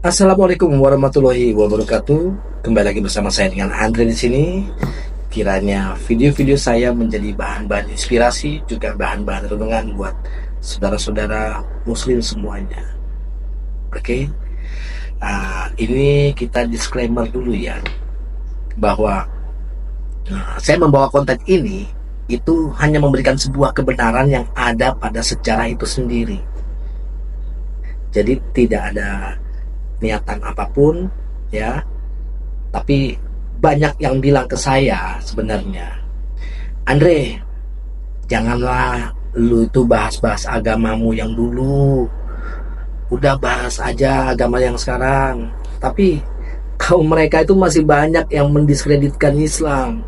Assalamualaikum warahmatullahi wabarakatuh. Kembali lagi bersama saya dengan Andre di sini. Kiranya video-video saya menjadi bahan-bahan inspirasi, juga bahan-bahan renungan buat saudara-saudara Muslim semuanya. Oke, ini kita disclaimer dulu ya, bahwa saya membawa konten ini itu hanya memberikan sebuah kebenaran yang ada pada sejarah itu sendiri. Jadi tidak ada niatan apapun ya, tapi banyak yang bilang ke saya sebenarnya, Andre, janganlah lu itu bahas-bahas agamamu yang dulu, udah bahas aja agama yang sekarang. Tapi kaum mereka itu masih banyak yang mendiskreditkan Islam,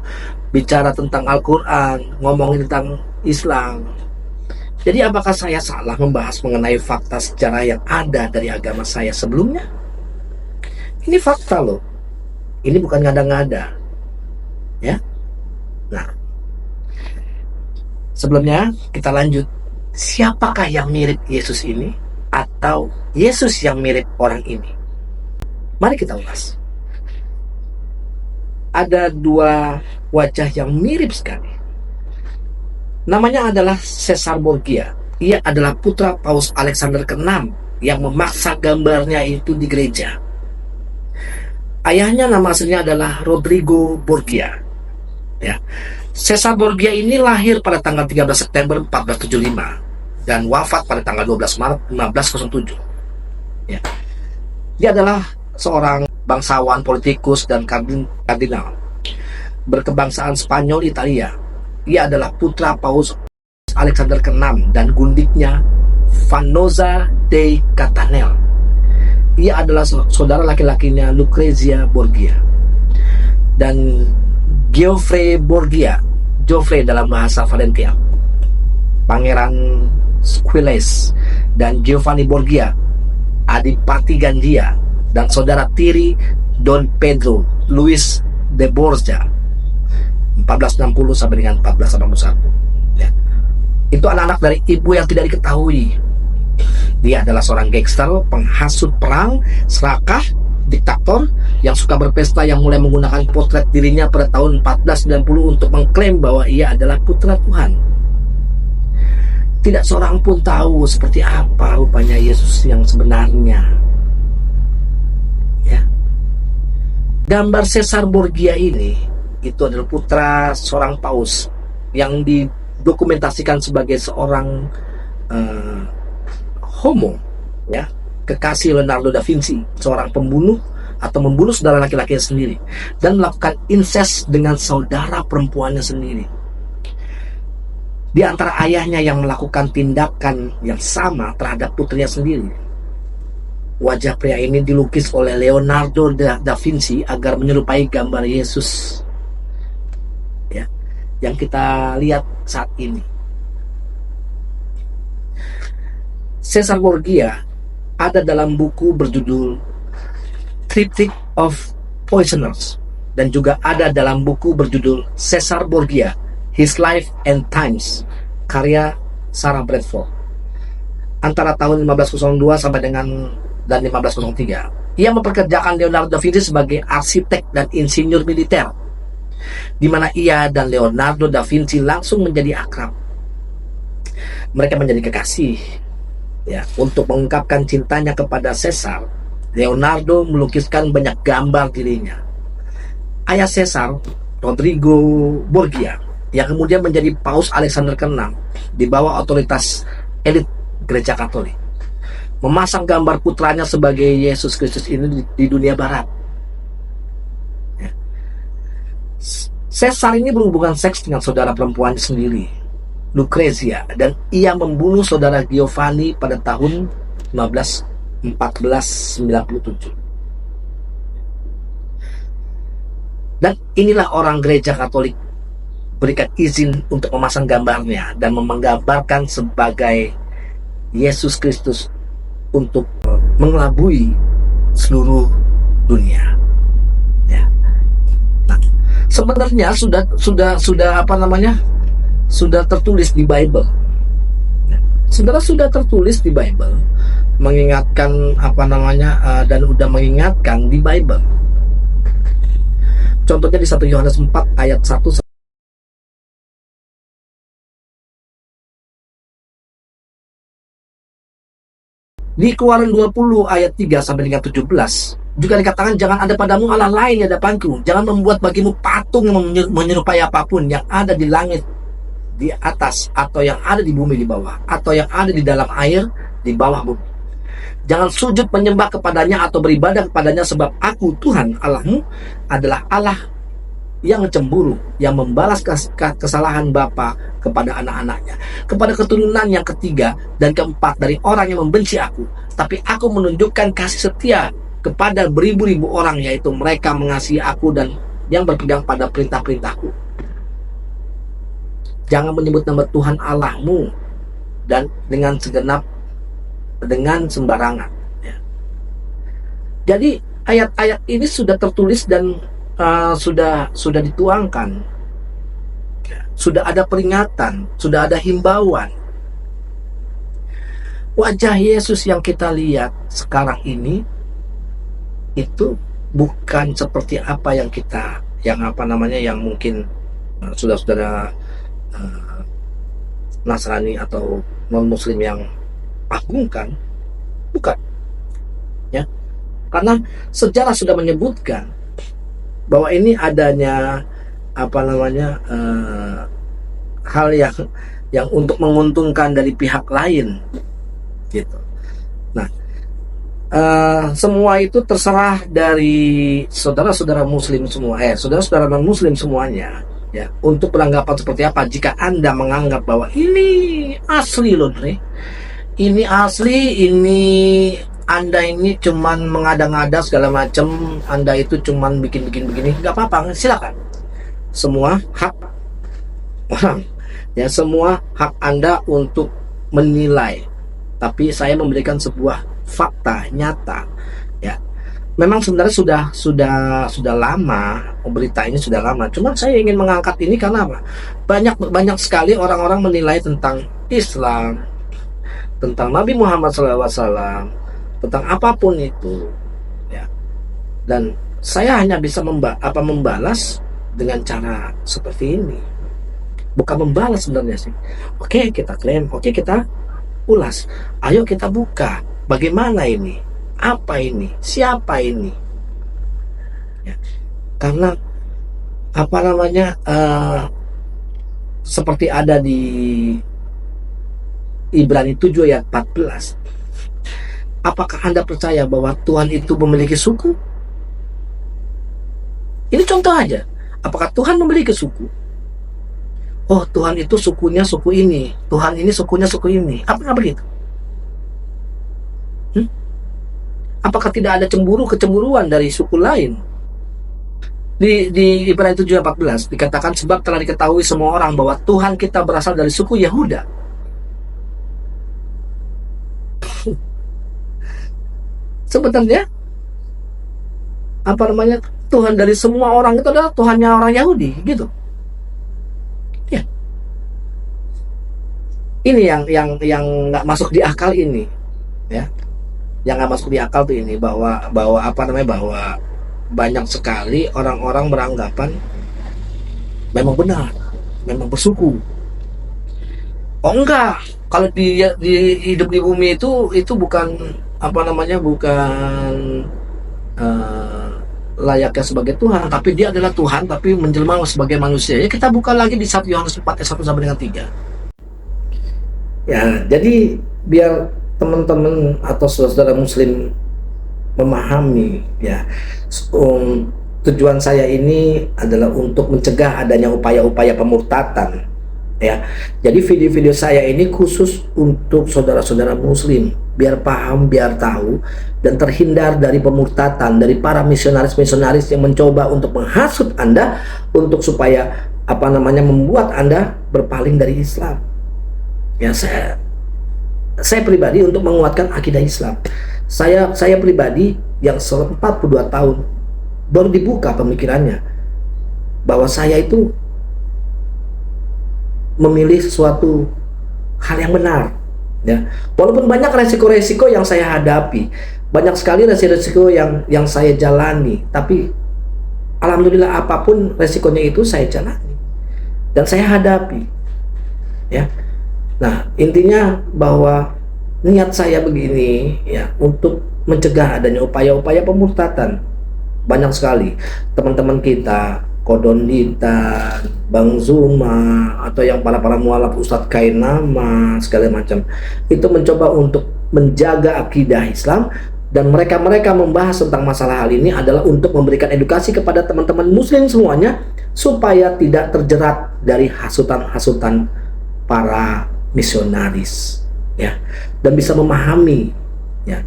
bicara tentang Al-Quran, ngomongin tentang Islam. Jadi apakah saya salah membahas mengenai fakta sejarah yang ada dari agama saya sebelumnya? Ini fakta loh. Ini bukan ngada-ngada. Ya. Nah, sebelumnya kita lanjut. Siapakah yang mirip Yesus ini atau Yesus yang mirip orang ini? Mari kita ulas. Ada dua wajah yang mirip sekali. Namanya adalah Caesar Borgia. Ia adalah putra Paus Alexander ke-6 yang memaksa gambarnya itu di gereja. Ayahnya nama aslinya adalah Rodrigo Borgia. Ya. Caesar Borgia ini lahir pada tanggal 13 September 1475 dan wafat pada tanggal 12 Maret 1507. Ya. Dia adalah seorang bangsawan, politikus, dan kardinal berkebangsaan Spanyol Italia. Ia adalah putra Paus Alexander ke-6 dan gundiknya Vanosa dei Cattaneo. Ia adalah saudara laki-lakinya Lucrezia Borgia dan Geoffrey Borgia, Geoffrey dalam bahasa Valentia, Pangeran Squiles, dan Giovanni Borgia, Adipati Gandia, dan saudara tiri Don Pedro Luis de Borgia, 1460 sampai dengan 1481. Ya. Itu anak-anak dari ibu yang tidak diketahui. Dia adalah seorang gangster, penghasut perang, serakah, diktator yang suka berpesta, yang mulai menggunakan potret dirinya pada tahun 1490 untuk mengklaim bahwa ia adalah putra Tuhan. Tidak seorang pun tahu seperti apa rupanya Yesus yang sebenarnya. Ya. Gambar Caesar Borgia ini itu adalah putra seorang paus yang didokumentasikan sebagai seorang homo, ya, kekasih Leonardo da Vinci, seorang pembunuh atau membunuh saudara laki-lakinya sendiri dan melakukan incest dengan saudara perempuannya sendiri. Di antara ayahnya yang melakukan tindakan yang sama terhadap putrinya sendiri. Wajah pria ini dilukis oleh Leonardo da Vinci agar menyerupai gambar Yesus, ya, yang kita lihat saat ini. Caesar Borgia ada dalam buku berjudul Triptych of Poisoners dan juga ada dalam buku berjudul Caesar Borgia, His Life and Times, karya Sarah Bradford. Antara tahun 1502 sampai dengan 1503, ia mempekerjakan Leonardo da Vinci sebagai arsitek dan insinyur militer, di mana ia dan Leonardo da Vinci langsung menjadi akrab. Mereka menjadi kekasih. Ya, untuk mengungkapkan cintanya kepada Caesar, Leonardo melukiskan banyak gambar dirinya. Ayah Caesar, Rodrigo Borgia, yang kemudian menjadi Paus Alexander ke-6 di bawah otoritas elit gereja Katolik, memasang gambar putranya sebagai Yesus Kristus ini di dunia barat. Ya. Caesar ini berhubungan seks dengan saudara perempuannya sendiri, Lucrezia, dan ia membunuh saudara Giovanni pada tahun 1497. Dan inilah orang gereja Katolik berikan izin untuk memasang gambarnya dan menggambarkan sebagai Yesus Kristus untuk mengelabui seluruh dunia. Ya. Nah, sebenarnya sudah apa namanya? Sudah tertulis di Bible. Saudara, sudah tertulis di Bible mengingatkan dan udah mengingatkan di Bible. Contohnya di 1 Yohanes 4 ayat 1. Di Keluaran 20 ayat 3 sampai dengan 17 juga dikatakan, jangan ada padamu Allah lain di hadapanku, jangan membuat bagimu patung yang menyerupai apapun yang ada di langit di atas, atau yang ada di bumi di bawah, atau yang ada di dalam air di bawah bumi. Jangan sujud menyembah kepadanya atau beribadah kepadanya, sebab aku Tuhan Allahmu adalah Allah yang cemburu, yang membalas kesalahan bapa kepada anak-anaknya, kepada keturunan yang ketiga dan keempat dari orang yang membenci aku. Tapi aku menunjukkan kasih setia kepada beribu-ribu orang, yaitu mereka mengasihi aku dan yang berpegang pada perintah-perintahku. Jangan menyebut nama Tuhan Allahmu dan dengan sembarangan. Jadi ayat-ayat ini sudah tertulis dan sudah dituangkan, sudah ada peringatan, sudah ada himbauan. Wajah Yesus yang kita lihat sekarang ini itu bukan seperti apa yang mungkin saudara-saudara Nasrani atau non-Muslim yang agungkan, bukan, ya. Karena sejarah sudah menyebutkan bahwa ini adanya hal yang untuk menguntungkan dari pihak lain, gitu. Nah, semua itu terserah dari saudara-saudara Muslim semua, saudara-saudara non-Muslim semuanya, ya, untuk beranggapan seperti apa. Jika Anda menganggap bahwa ini asli loh, ini asli, ini Anda ini cuman mengada-ngada segala macam, Anda itu cuman bikin-bikin begini, nggak apa-apa, silakan. Semua hak orang, ya, semua hak Anda untuk menilai. Tapi saya memberikan sebuah fakta nyata, ya. Memang sebenarnya sudah lama, berita ini sudah lama. Cuman saya ingin mengangkat ini karena apa? Banyak sekali orang-orang menilai tentang Islam, tentang Nabi Muhammad SAW, tentang apapun itu, ya. Dan saya hanya bisa membalas dengan cara seperti ini. Bukan membalas sebenarnya sih. Oke, kita klaim, oke, kita ulas. Ayo kita buka. Bagaimana ini? Apa ini? Siapa ini? Ya. Karena seperti ada di Ibrani 7 ayat 14. Apakah Anda percaya bahwa Tuhan itu memiliki suku? Ini contoh aja. Apakah Tuhan memiliki suku? Oh, Tuhan itu sukunya suku ini, Tuhan ini sukunya suku ini. Apakah begitu? Apakah tidak ada kecemburuan dari suku lain? Di Ibrani 7:14 dikatakan, sebab telah diketahui semua orang bahwa Tuhan kita berasal dari suku Yehuda. Sebenarnya Tuhan dari semua orang itu adalah Tuhannya orang Yahudi, gitu. Ya. Ini yang nggak masuk di akal ini, ya. Yang nggak masuk di akal tuh ini, bahwa banyak sekali orang-orang beranggapan memang benar, memang bersuku. Oh enggak, kalau di hidup di bumi itu bukan layaknya sebagai Tuhan, tapi dia adalah Tuhan tapi menjelma sebagai manusia. Ya, kita buka lagi di 1 Yohanes 4 ayat 1 sampai dengan 3. Ya, jadi biar teman-teman atau saudara Muslim memahami, ya, tujuan saya ini adalah untuk mencegah adanya upaya-upaya pemurtatan, ya. Jadi video-video saya ini khusus untuk saudara-saudara Muslim, biar paham, biar tahu, dan terhindar dari pemurtatan dari para misionaris-misionaris yang mencoba untuk menghasut Anda untuk supaya membuat Anda berpaling dari Islam. Ya, saya pribadi untuk menguatkan akidah Islam. Saya pribadi yang 42 tahun baru dibuka pemikirannya bahwa saya itu memilih sesuatu hal yang benar, Ya, walaupun banyak resiko-resiko yang saya hadapi, banyak sekali resiko-resiko yang saya jalani, tapi alhamdulillah apapun resikonya itu saya jalani dan saya hadapi. Ya, nah intinya bahwa niat saya begini ya untuk mencegah adanya upaya-upaya pemurtadan. Banyak sekali teman-teman kita, Kodonditan, Bang Zuma, atau yang para mualaf Ustadz Kainama segala macam, itu mencoba untuk menjaga akidah Islam, dan mereka membahas tentang masalah hal ini adalah untuk memberikan edukasi kepada teman-teman muslim semuanya supaya tidak terjerat dari hasutan-hasutan para misionaris, ya, dan bisa memahami, ya.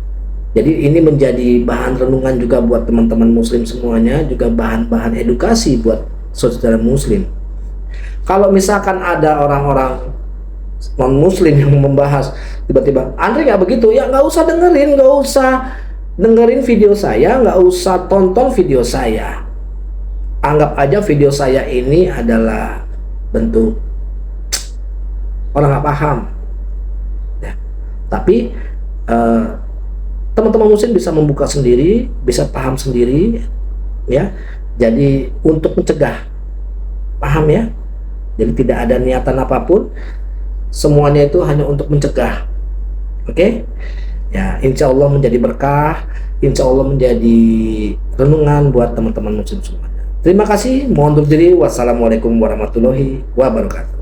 Jadi ini menjadi bahan renungan juga buat teman-teman muslim semuanya, juga bahan-bahan edukasi buat saudara muslim. Kalau misalkan ada orang-orang non muslim yang membahas tiba-tiba, Andre nggak begitu, ya nggak usah dengerin video saya, nggak usah tonton video saya. Anggap aja video saya ini adalah bentuk orang nggak paham, ya. Tapi teman-teman muslim bisa membuka sendiri, bisa paham sendiri, ya. Jadi untuk mencegah, paham ya. Jadi tidak ada niatan apapun, semuanya itu hanya untuk mencegah. Oke, ya, insya Allah menjadi berkah, insya Allah menjadi renungan buat teman-teman muslim semuanya. Terima kasih, mohon undur diri. Wassalamualaikum warahmatullahi wabarakatuh.